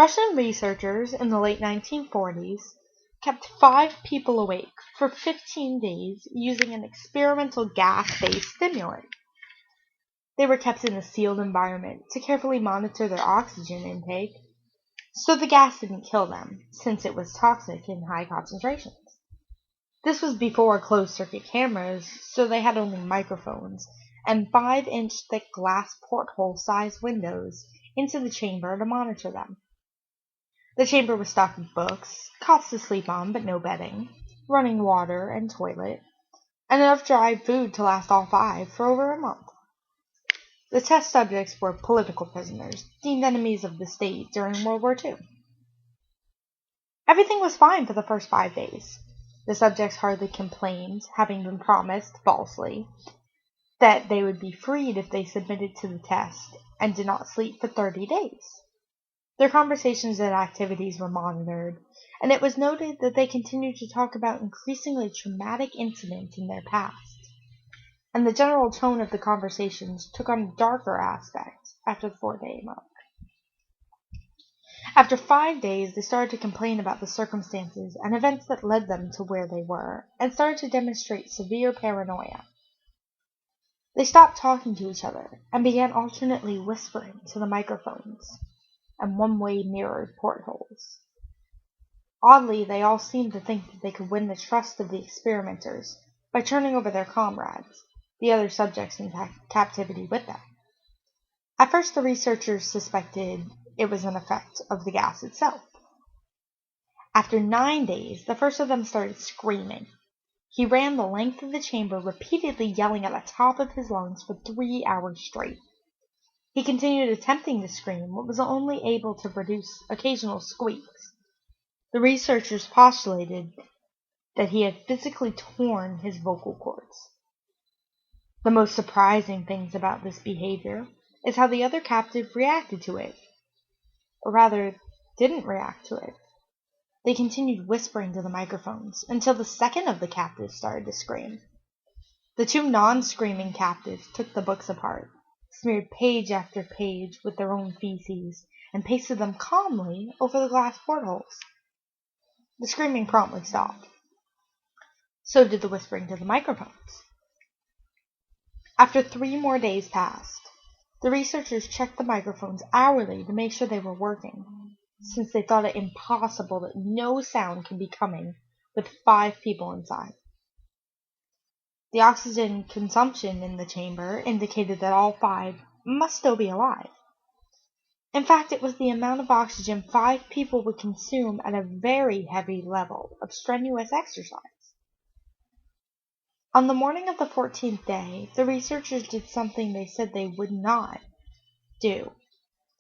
Russian researchers in the late 1940s kept 5 people awake for 15 days using an experimental gas-based stimulant. They were kept in a sealed environment to carefully monitor their oxygen intake, so the gas didn't kill them, since it was toxic in high concentrations. This was before closed-circuit cameras, so they had only microphones and 5-inch thick glass porthole-sized windows into the chamber to monitor them. The chamber was stocked with books, cots to sleep on but no bedding, running water and toilet, and enough dry food to last all 5 for over a month. The test subjects were political prisoners, deemed enemies of the state during World War II. Everything was fine for the first 5 days. The subjects hardly complained, having been promised, falsely, that they would be freed if they submitted to the test and did not sleep for 30 days. Their conversations and activities were monitored, and it was noted that they continued to talk about increasingly traumatic incidents in their past, and the general tone of the conversations took on a darker aspect after the 4-day mark. After 5 days, they started to complain about the circumstances and events that led them to where they were, and started to demonstrate severe paranoia. They stopped talking to each other and began alternately whispering to the microphones and one-way mirrored portholes. Oddly, they all seemed to think that they could win the trust of the experimenters by turning over their comrades, the other subjects in captivity with them. At first, the researchers suspected it was an effect of the gas itself. After 9 days, the first of them started screaming. He ran the length of the chamber, repeatedly yelling at the top of his lungs for 3 hours straight. He continued attempting to scream, but was only able to produce occasional squeaks. The researchers postulated that he had physically torn his vocal cords. The most surprising things about this behavior is how the other captive reacted to it, or rather, didn't react to it. They continued whispering to the microphones until the second of the captives started to scream. The 2 non-screaming captives took the books apart, smeared page after page with their own feces, and pasted them calmly over the glass portholes. The screaming promptly stopped. So did the whispering to the microphones. After 3 more days passed, the researchers checked the microphones hourly to make sure they were working, since they thought it impossible that no sound could be coming with 5 people inside. The oxygen consumption in the chamber indicated that all 5 must still be alive. In fact, it was the amount of oxygen 5 people would consume at a very heavy level of strenuous exercise. On the morning of the 14th day, the researchers did something they said they would not do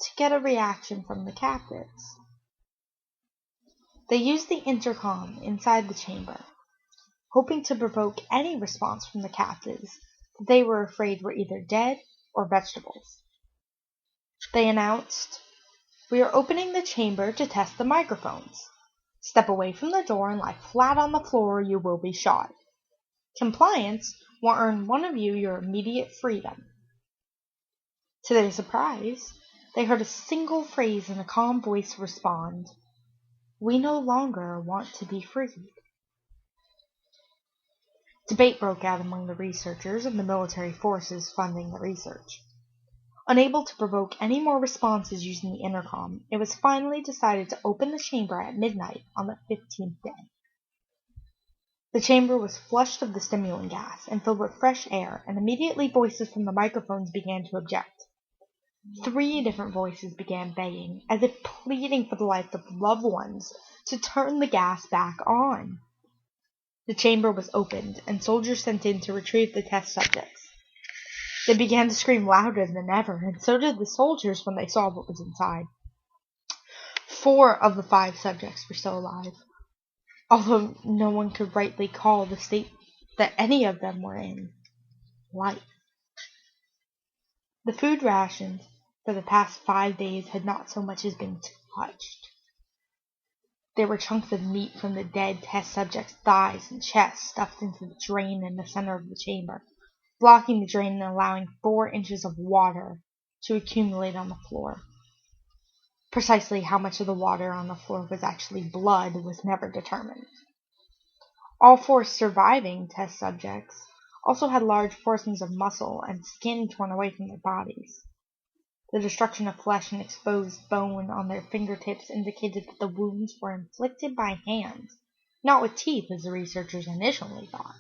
to get a reaction from the captives. They used the intercom inside the chamber, hoping to provoke any response from the captives that they were afraid were either dead or vegetables. They announced, "We are opening the chamber to test the microphones. Step away from the door and lie flat on the floor or you will be shot. Compliance will earn one of you your immediate freedom." To their surprise, they heard a single phrase in a calm voice respond, "We no longer want to be freed." Debate broke out among the researchers and the military forces funding the research. Unable to provoke any more responses using the intercom, it was finally decided to open the chamber at midnight on the 15th day. The chamber was flushed of the stimulant gas and filled with fresh air, and immediately voices from the microphones began to object. 3 different voices began begging, as if pleading for the life of loved ones, to turn the gas back on. The chamber was opened, and soldiers sent in to retrieve the test subjects. They began to scream louder than ever, and so did the soldiers when they saw what was inside. 4 of the 5 subjects were still alive, although no one could rightly call the state that any of them were in life. The food rations for the past 5 days had not so much as been touched. There were chunks of meat from the dead test subjects' thighs and chests stuffed into the drain in the center of the chamber, blocking the drain and allowing 4 inches of water to accumulate on the floor. Precisely how much of the water on the floor was actually blood was never determined. All 4 surviving test subjects also had large portions of muscle and skin torn away from their bodies. The destruction of flesh and exposed bone on their fingertips indicated that the wounds were inflicted by hand, not with teeth as the researchers initially thought.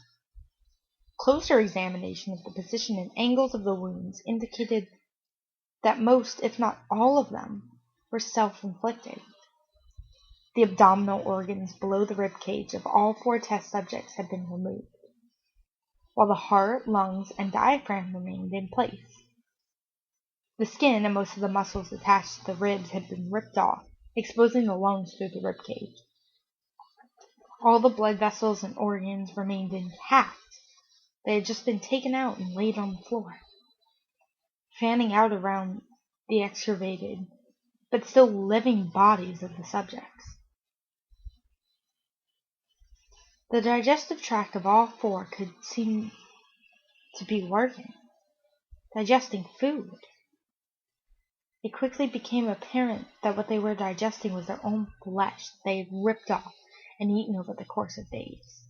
Closer examination of the position and angles of the wounds indicated that most, if not all of them, were self-inflicted. The abdominal organs below the rib cage of all 4 test subjects had been removed, while the heart, lungs, and diaphragm remained in place. The skin and most of the muscles attached to the ribs had been ripped off, exposing the lungs through the rib cage. All the blood vessels and organs remained intact. They had just been taken out and laid on the floor, fanning out around the excavated, but still living bodies of the subjects. The digestive tract of all 4 could seem to be working, digesting food. It quickly became apparent that what they were digesting was their own flesh that they had ripped off and eaten over the course of days.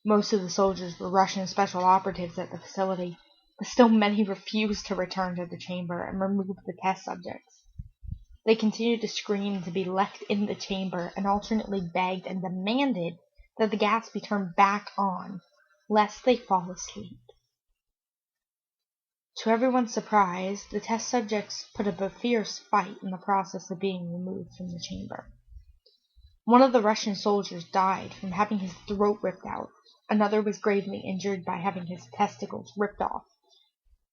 Most of the soldiers were Russian special operatives at the facility, but still many refused to return to the chamber and remove the test subjects. They continued to scream to be left in the chamber and alternately begged and demanded that the gas be turned back on, lest they fall asleep. To everyone's surprise, the test subjects put up a fierce fight in the process of being removed from the chamber. One of the Russian soldiers died from having his throat ripped out, another was gravely injured by having his testicles ripped off,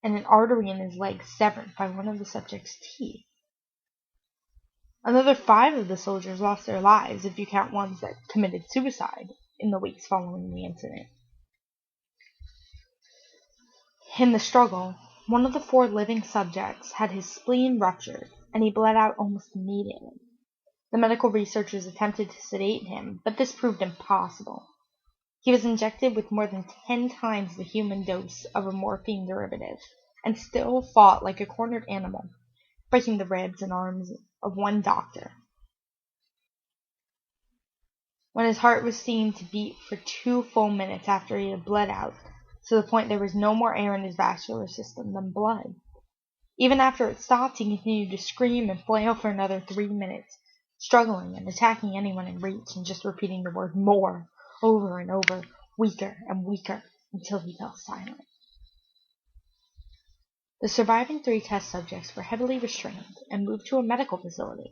and an artery in his leg severed by one of the subject's teeth. Another 5 of the soldiers lost their lives, if you count ones that committed suicide in the weeks following the incident. In the struggle, one of the 4 living subjects had his spleen ruptured, and he bled out almost immediately. The medical researchers attempted to sedate him, but this proved impossible. He was injected with more than 10 times the human dose of a morphine derivative, and still fought like a cornered animal, breaking the ribs and arms of one doctor. When his heart was seen to beat for 2 full minutes after he had bled out, to the point there was no more air in his vascular system than blood. Even after it stopped, he continued to scream and flail for another 3 minutes, struggling and attacking anyone in reach and just repeating the word more over and over, weaker and weaker, until he fell silent. The surviving 3 test subjects were heavily restrained and moved to a medical facility.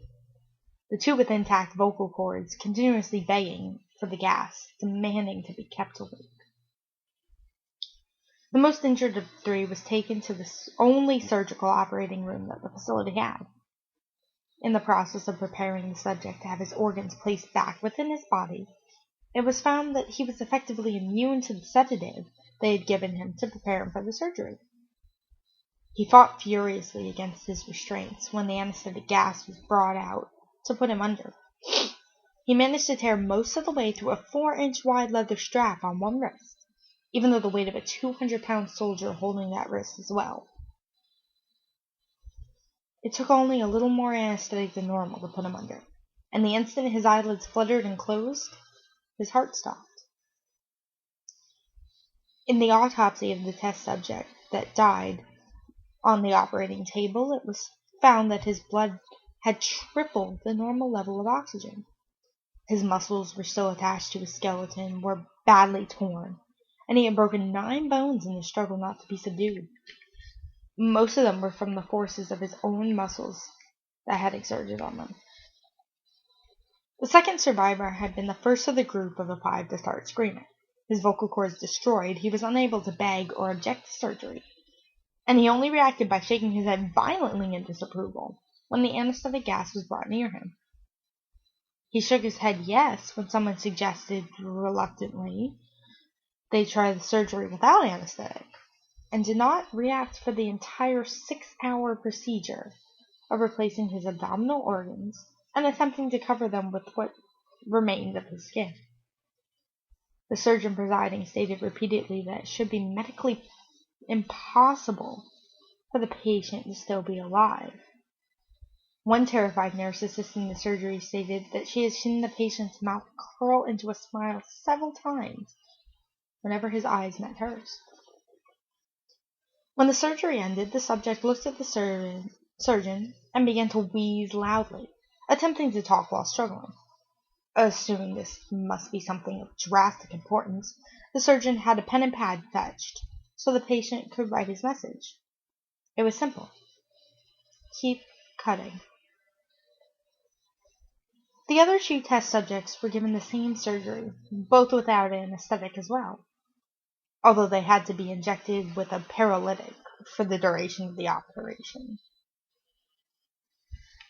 The 2 with intact vocal cords continuously begging for the gas, demanding to be kept awake. The most injured of the 3 was taken to the only surgical operating room that the facility had. In the process of preparing the subject to have his organs placed back within his body, it was found that he was effectively immune to the sedative they had given him to prepare him for the surgery. He fought furiously against his restraints when the anesthetic gas was brought out to put him under. He managed to tear most of the way through a 4-inch wide leather strap on one wrist, even though the weight of a 200-pound soldier holding that wrist as well. It took only a little more anesthetic than normal to put him under, and the instant his eyelids fluttered and closed, his heart stopped. In the autopsy of the test subject that died on the operating table, it was found that his blood had tripled the normal level of oxygen. His muscles were still attached to his skeleton, were badly torn, and he had broken 9 bones in the struggle not to be subdued. Most of them were from the forces of his own muscles that had exerted on them. The second survivor had been the first of the group of the 5 to start screaming. His vocal cords destroyed, he was unable to beg or object to surgery, and he only reacted by shaking his head violently in disapproval when the anesthetic gas was brought near him. He shook his head yes when someone suggested, reluctantly, they try the surgery without anesthetic, and did not react for the entire 6-hour procedure of replacing his abdominal organs and attempting to cover them with what remained of his skin. The surgeon presiding stated repeatedly that it should be medically impossible for the patient to still be alive. One terrified nurse assisting the surgery stated that she had seen the patient's mouth curl into a smile several times whenever his eyes met hers. When the surgery ended, the subject looked at the surgeon and began to wheeze loudly, attempting to talk while struggling. Assuming this must be something of drastic importance, the surgeon had a pen and pad fetched so the patient could write his message. It was simple. Keep cutting. The other 2 test subjects were given the same surgery, both without anesthetic as well, although they had to be injected with a paralytic for the duration of the operation.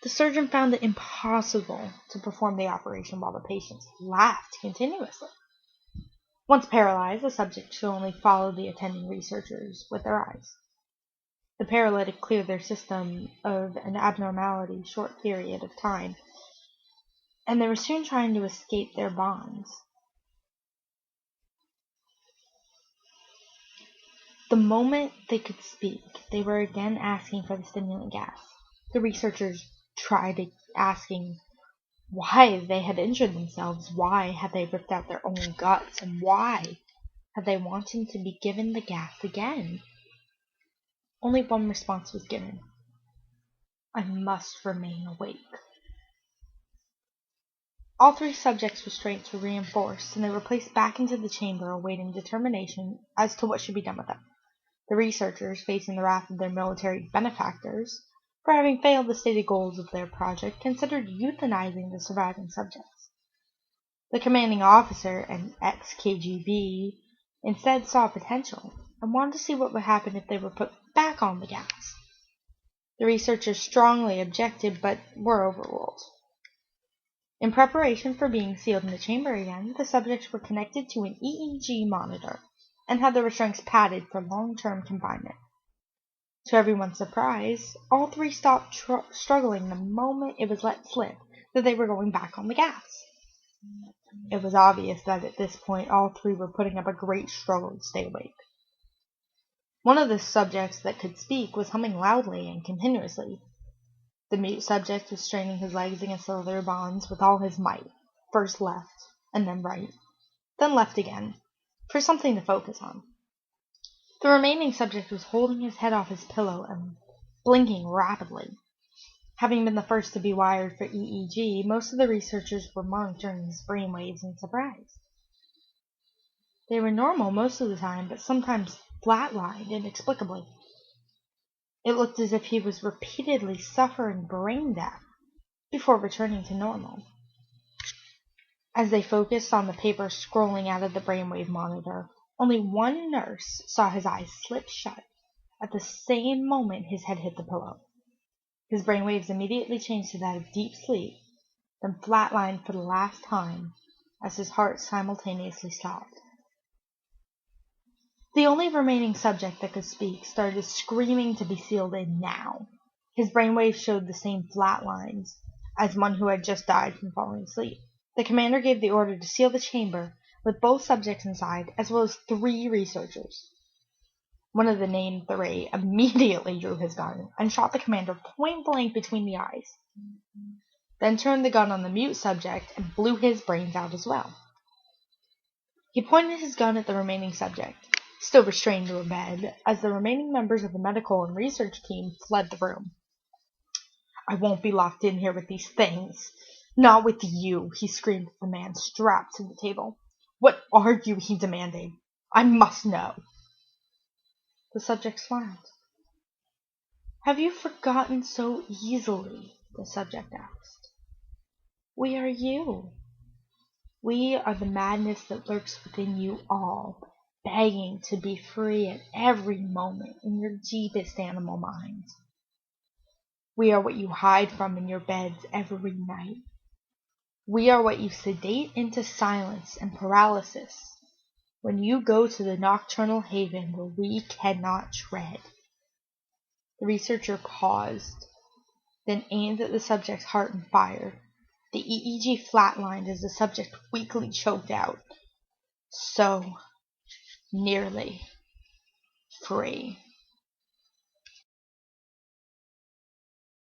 The surgeon found it impossible to perform the operation while the patients laughed continuously. Once paralyzed, the subject could only follow the attending researchers with their eyes. The paralytic cleared their system of an abnormality short period of time, and they were soon trying to escape their bonds. The moment they could speak, they were again asking for the stimulant gas. The researchers tried asking why they had injured themselves, why had they ripped out their own guts, and why had they wanted to be given the gas again. Only one response was given: I must remain awake. All 3 subjects' restraints were reinforced, and they were placed back into the chamber awaiting determination as to what should be done with them. The researchers, facing the wrath of their military benefactors for having failed the stated goals of their project, considered euthanizing the surviving subjects. The commanding officer, an ex-KGB, instead saw potential and wanted to see what would happen if they were put back on the gas. The researchers strongly objected, but were overruled. In preparation for being sealed in the chamber again, the subjects were connected to an EEG monitor and had their restraints padded for long-term confinement. To everyone's surprise, all 3 stopped struggling the moment it was let slip that they were going back on the gas. It was obvious that at this point all 3 were putting up a great struggle to stay awake. One of the subjects that could speak was humming loudly and continuously. The mute subject was straining his legs against the leather bonds with all his might, first left, and then right, then left again, for something to focus on. The remaining subject was holding his head off his pillow and blinking rapidly. Having been the first to be wired for EEG, most of the researchers were monitoring his brainwaves in surprise. They were normal most of the time, but sometimes flatlined inexplicably. It looked as if he was repeatedly suffering brain death before returning to normal. As they focused on the paper scrolling out of the brainwave monitor, only one nurse saw his eyes slip shut at the same moment his head hit the pillow. His brainwaves immediately changed to that of deep sleep, then flatlined for the last time as his heart simultaneously stopped. The only remaining subject that could speak started screaming to be sealed in now. His brainwaves showed the same flat lines as one who had just died from falling asleep. The commander gave the order to seal the chamber with both subjects inside, as well as 3 researchers. One of the named 3 immediately drew his gun and shot the commander point blank between the eyes, then turned the gun on the mute subject and blew his brains out as well. He pointed his gun at the remaining subject, still restrained to a bed, as the remaining members of the medical and research team fled the room. I won't be locked in here with these things. Not with you, he screamed at the man strapped to the table. What are you, he demanded. I must know. The subject smiled. Have you forgotten so easily? The subject asked. We are you. We are the madness that lurks within you all, begging to be free at every moment in your deepest animal minds. We are what you hide from in your beds every night. We are what you sedate into silence and paralysis when you go to the nocturnal haven where we cannot tread. The researcher paused, then aimed at the subject's heart and fired. The EEG flatlined as the subject weakly choked out. So nearly free.